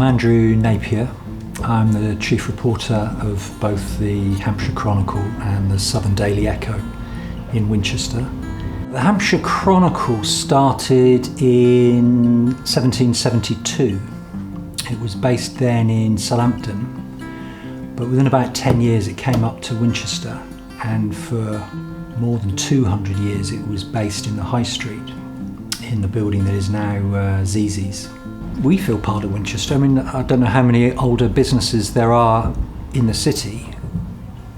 I'm Andrew Napier. I'm the chief reporter of both the Hampshire Chronicle and the Southern Daily Echo in Winchester. The Hampshire Chronicle started in 1772. It was based then in Southampton, but within about 10 years it came up to Winchester, and for more than 200 years it was based in the High Street, in the building that is now ZZ's. We feel part of Winchester. I mean, I don't know how many older businesses there are in the city.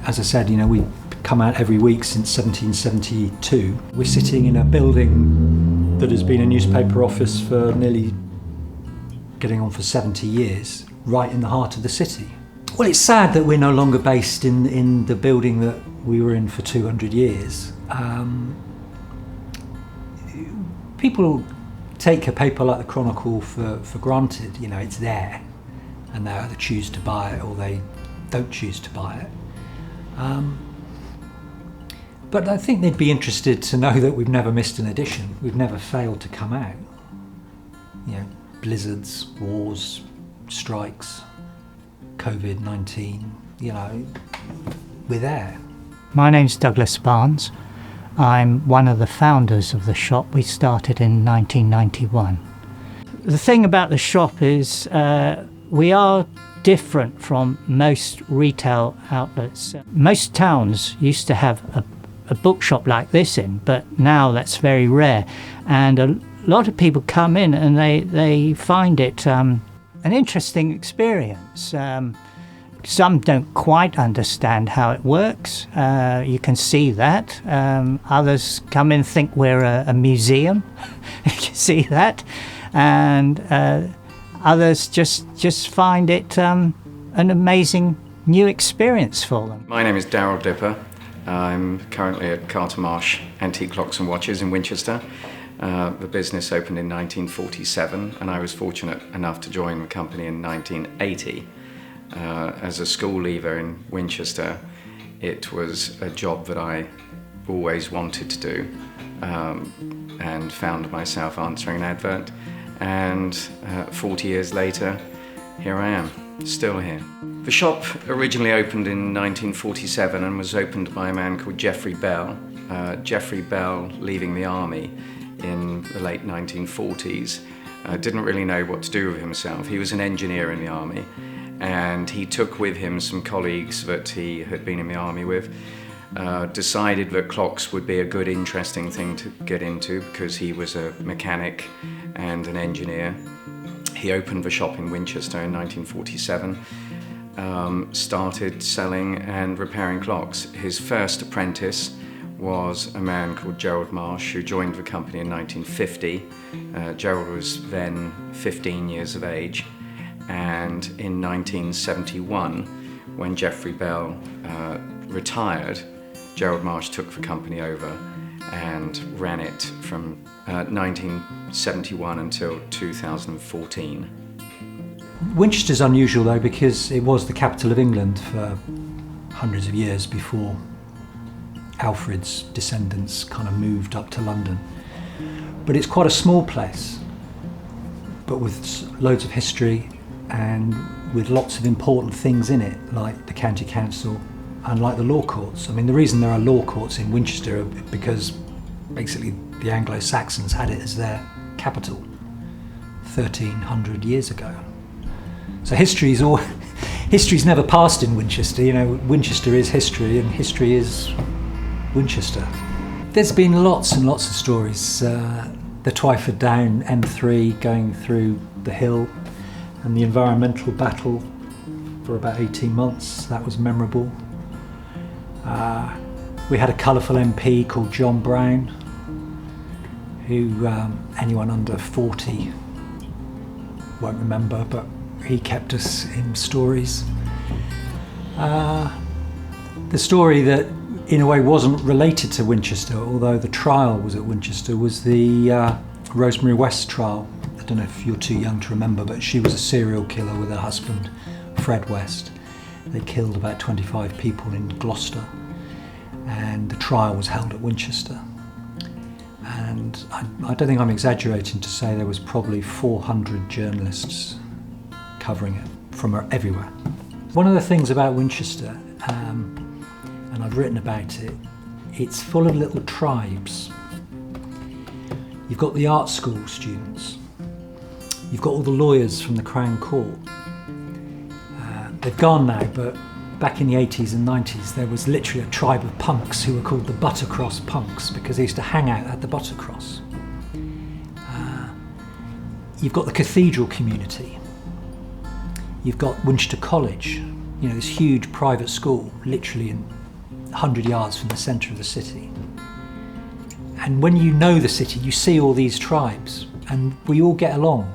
As I said, we've come out every week since 1772. We're sitting in a building that has been a newspaper office for nearly getting on for 70 years, right in the heart of the city. Well, it's sad that we're no longer based in the building that we were in for 200 years. People take a paper like the Chronicle for granted. It's there, and they either choose to buy it or they don't choose to buy it. But I think they'd be interested to know that we've never missed an edition. We've never failed to come out. Blizzards, wars, strikes, COVID-19, we're there. My name's Douglas Barnes. I'm one of the founders of the shop. We started in 1991. The thing about the shop is we are different from most retail outlets. Most towns used to have a bookshop like this in, but now that's very rare. And a lot of people come in and they find it an interesting experience. Some don't quite understand how it works. You can see that. Others come in and think we're a museum. You can see that. And others just find it an amazing new experience for them. My name is Daryl Dipper. I'm currently at Carter Marsh Antique Clocks and Watches in Winchester. The business opened in 1947, and I was fortunate enough to join the company in 1980. As a school leaver in Winchester, it was a job that I always wanted to do, and found myself answering an advert, and 40 years later, here I am, still here. The shop originally opened in 1947 and was opened by a man called Geoffrey Bell. Geoffrey Bell, leaving the army in the late 1940s, didn't really know what to do with himself. He was an engineer in the army, and he took with him some colleagues that he had been in the army with, decided that clocks would be a good, interesting thing to get into because he was a mechanic and an engineer. He opened the shop in Winchester in 1947, started selling and repairing clocks. His first apprentice was a man called Gerald Marsh, who joined the company in 1950. Gerald was then 15 years of age. And in 1971, when Geoffrey Bell retired, Gerald Marsh took the company over and ran it from 1971 until 2014. Winchester's unusual though because it was the capital of England for hundreds of years before Alfred's descendants kind of moved up to London. But it's quite a small place, but with loads of history and with lots of important things in it, like the county council and like the law courts. I mean, the reason there are law courts in Winchester are because basically the Anglo-Saxons had it as their capital 1300 years ago. So history's never passed in Winchester. Winchester is history, and history is Winchester. There's been lots and lots of stories. The Twyford Down M3 going through the hill, and the environmental battle for about 18 months. That was memorable. We had a colourful MP called John Brown, who anyone under 40 won't remember, but he kept us in stories. The story that in a way wasn't related to Winchester, although the trial was at Winchester, was the Rosemary West trial. I don't know if you're too young to remember, but she was a serial killer with her husband, Fred West. They killed about 25 people in Gloucester, and the trial was held at Winchester. And I don't think I'm exaggerating to say there was probably 400 journalists covering it from everywhere. One of the things about Winchester, and I've written about it, it's full of little tribes. You've got the art school students, you've got all the lawyers from the Crown Court. They've gone now, but back in the 80s and 90s there was literally a tribe of punks who were called the Buttercross punks because they used to hang out at the Buttercross. You've got the Cathedral community. You've got Winchester College, you know, this huge private school, literally 100 yards from the centre of the city. And when you know the city, you see all these tribes, and we all get along.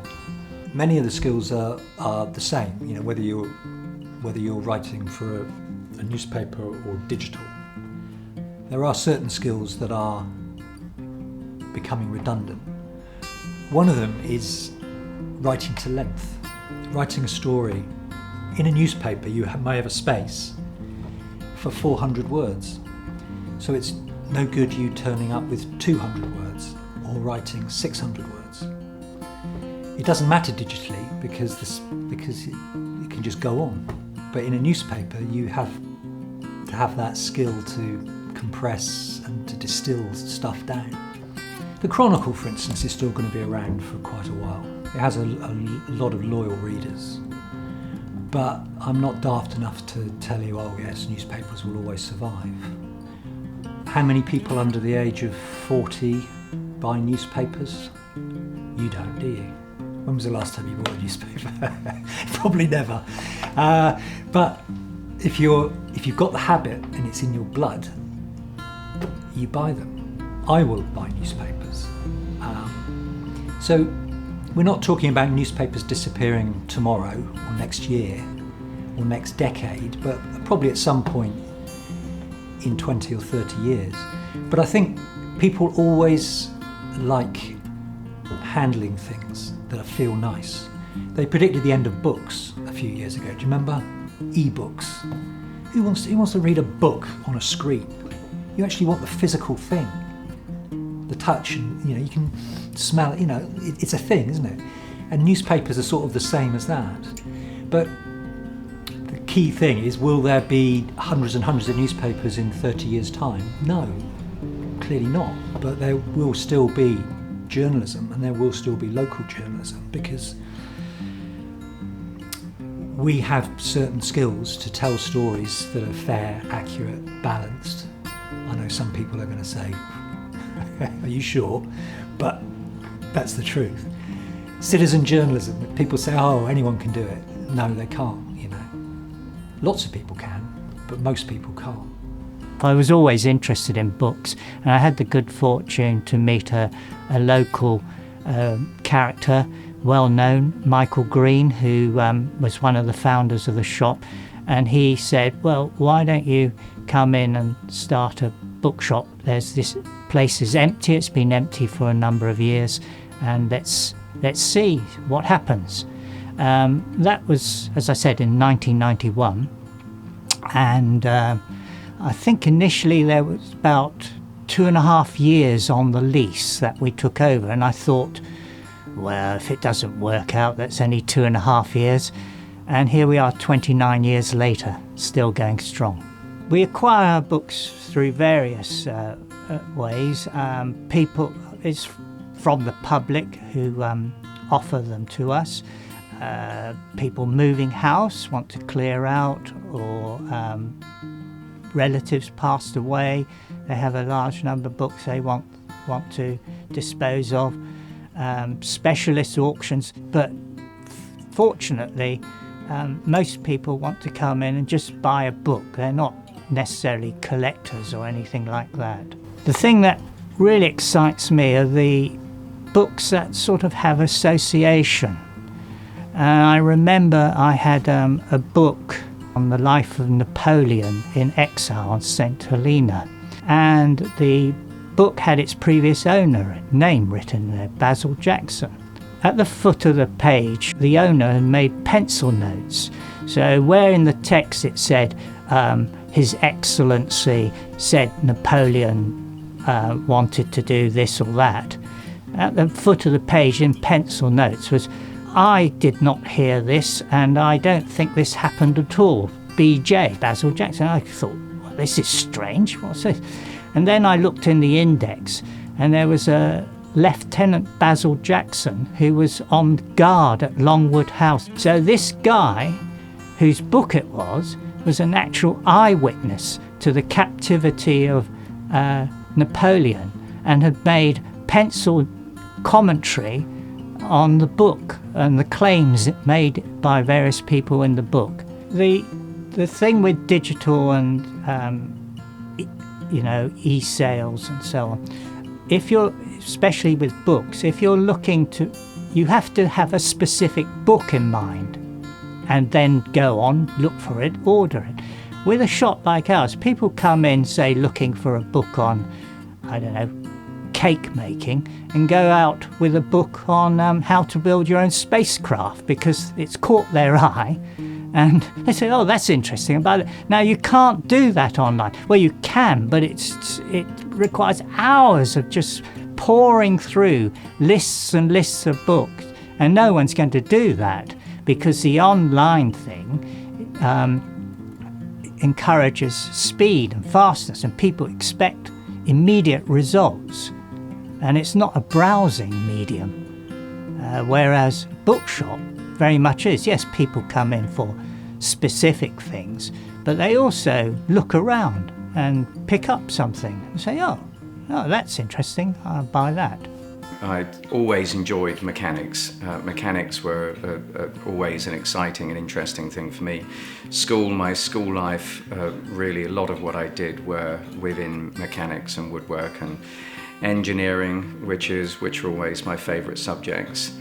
Many of the skills are the same, you know, whether you're writing for a newspaper or digital. There are certain skills that are becoming redundant. One of them is writing to length. Writing a story in a newspaper, you may have a space for 400 words. So it's no good you turning up with 200 words or writing 600 words. It doesn't matter digitally because it can just go on. But in a newspaper, you have to have that skill to compress and to distill stuff down. The Chronicle, for instance, is still going to be around for quite a while. It has a lot of loyal readers. But I'm not daft enough to tell you, oh yes, newspapers will always survive. How many people under the age of 40 buy newspapers? You don't, do you? When was the last time you bought a newspaper? Probably never. But if you've got the habit and it's in your blood, you buy them. I will buy newspapers. So we're not talking about newspapers disappearing tomorrow or next year or next decade, but probably at some point in 20 or 30 years. But I think people always like handling things that feel nice. They predicted the end of books a few years ago. Do you remember? E-books. Who wants to read a book on a screen? You actually want the physical thing. The touch, and you can smell it, it's a thing, isn't it? And newspapers are sort of the same as that. But the key thing is, will there be hundreds and hundreds of newspapers in 30 years' time? No, clearly not. But there will still be journalism, and there will still be local journalism, because we have certain skills to tell stories that are fair, accurate, balanced. I know some people are going to say, are you sure? But that's the truth. Citizen journalism, people say, oh, anyone can do it. No, they can't, Lots of people can, but most people can't. I was always interested in books, and I had the good fortune to meet a local character, well known, Michael Green, who was one of the founders of the shop. And he said, well, why don't you come in and start a bookshop? This place is empty, it's been empty for a number of years, and let's see what happens. That was, as I said, in 1991, and I think initially there was about 2.5 years on the lease that we took over, and I thought, well, if it doesn't work out, that's only 2.5 years. And here we are 29 years later, still going strong. We acquire our books through various ways. People, it's from the public who offer them to us. People moving house, want to clear out, or relatives passed away. They have a large number of books they want to dispose of. Specialist auctions, but fortunately, most people want to come in and just buy a book. They're not necessarily collectors or anything like that. The thing that really excites me are the books that sort of have association. I remember I had a book on the life of Napoleon in exile on St. Helena, and the book had its previous owner name written there, Basil Jackson. At the foot of the page, the owner had made pencil notes. So where in the text it said, His Excellency said Napoleon wanted to do this or that, at the foot of the page in pencil notes was, I did not hear this, and I don't think this happened at all. BJ, Basil Jackson. I thought, well, this is strange. What's this? And then I looked in the index, and there was a Lieutenant Basil Jackson who was on guard at Longwood House. So this guy, whose book it was an actual eyewitness to the captivity of Napoleon, and had made pencil commentary on the book and the claims made by various people in the book. The thing with digital and e-sales and so on, if you're, especially with books, if you're looking to, you have to have a specific book in mind and then go on, look for it, order it. With a shop like ours, people come in, say, looking for a book on, I don't know, cake making, and go out with a book on how to build your own spacecraft because it's caught their eye, and they say, oh, that's interesting about it. Now, you can't do that online. Well, you can, but it requires hours of just poring through lists and lists of books, and no one's going to do that because the online thing encourages speed and fastness, and people expect immediate results, and it's not a browsing medium, whereas bookshop very much is. Yes, people come in for specific things, but they also look around and pick up something and say, oh, that's interesting, I'll buy that. I always enjoyed mechanics. Mechanics were always an exciting and interesting thing for me. My school life, really a lot of what I did were within mechanics and woodwork and engineering, which were always my favourite subjects.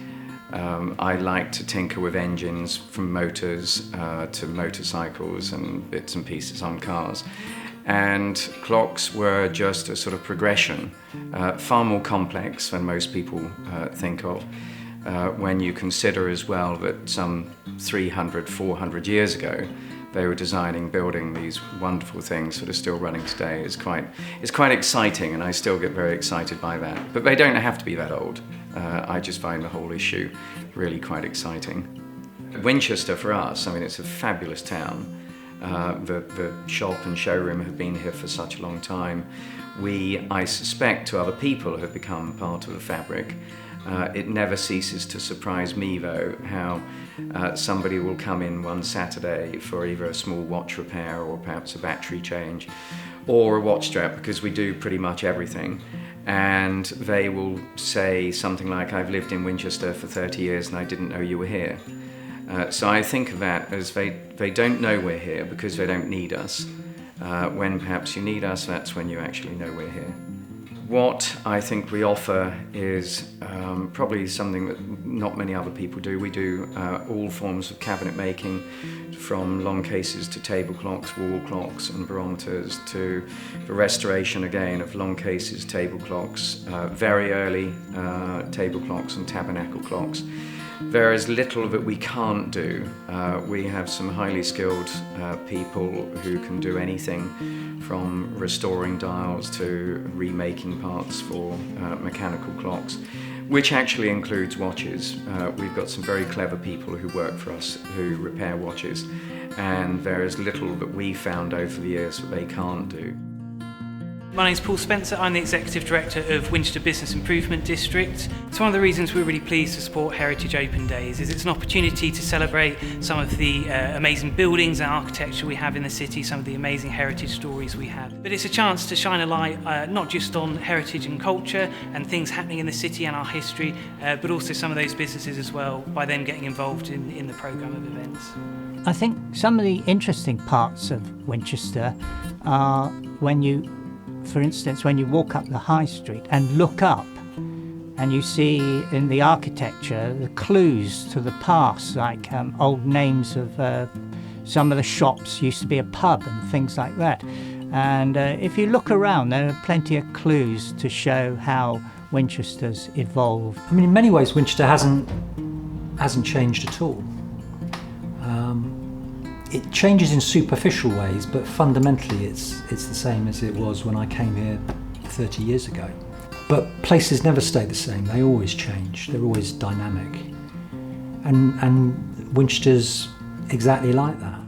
I like to tinker with engines, from motors to motorcycles and bits and pieces on cars. And clocks were just a sort of progression, far more complex than most people think of, when you consider as well that some 300, 400 years ago, they were designing, building these wonderful things that are still running today. It's quite exciting, and I still get very excited by that. But they don't have to be that old. I just find the whole issue really quite exciting. Winchester, for us, I mean, it's a fabulous town. The shop and showroom have been here for such a long time. I suspect, to other people, have become part of the fabric. It never ceases to surprise me, though, how somebody will come in one Saturday for either a small watch repair or perhaps a battery change or a watch strap, because we do pretty much everything. And they will say something like, I've lived in Winchester for 30 years and I didn't know you were here. So I think of that as they don't know we're here because they don't need us. When perhaps you need us, that's when you actually know we're here. What I think we offer is probably something that not many other people do. We do all forms of cabinet making, from long cases to table clocks, wall clocks and barometers, to the restoration again of long cases, table clocks, very early table clocks and tabernacle clocks. There is little that we can't do. We have some highly skilled people who can do anything from restoring dials to remaking parts for mechanical clocks, which actually includes watches. We've got some very clever people who work for us who repair watches, and there is little that we found over the years that they can't do. My name's Paul Spencer. I'm the Executive Director of Winchester Business Improvement District. It's one of the reasons we're really pleased to support Heritage Open Days. It's an opportunity to celebrate some of the amazing buildings and architecture we have in the city, some of the amazing heritage stories we have. But it's a chance to shine a light not just on heritage and culture and things happening in the city and our history, but also some of those businesses as well, by them getting involved in the programme of events. I think some of the interesting parts of Winchester are for instance, when you walk up the high street and look up, and you see in the architecture the clues to the past, like old names of some of the shops used to be a pub and things like that. And if you look around, there are plenty of clues to show how Winchester's evolved. I mean, in many ways, Winchester hasn't changed at all. It changes in superficial ways, but fundamentally it's the same as it was when I came here 30 years ago. But places never stay the same, they always change, they're always dynamic. And Winchester's exactly like that.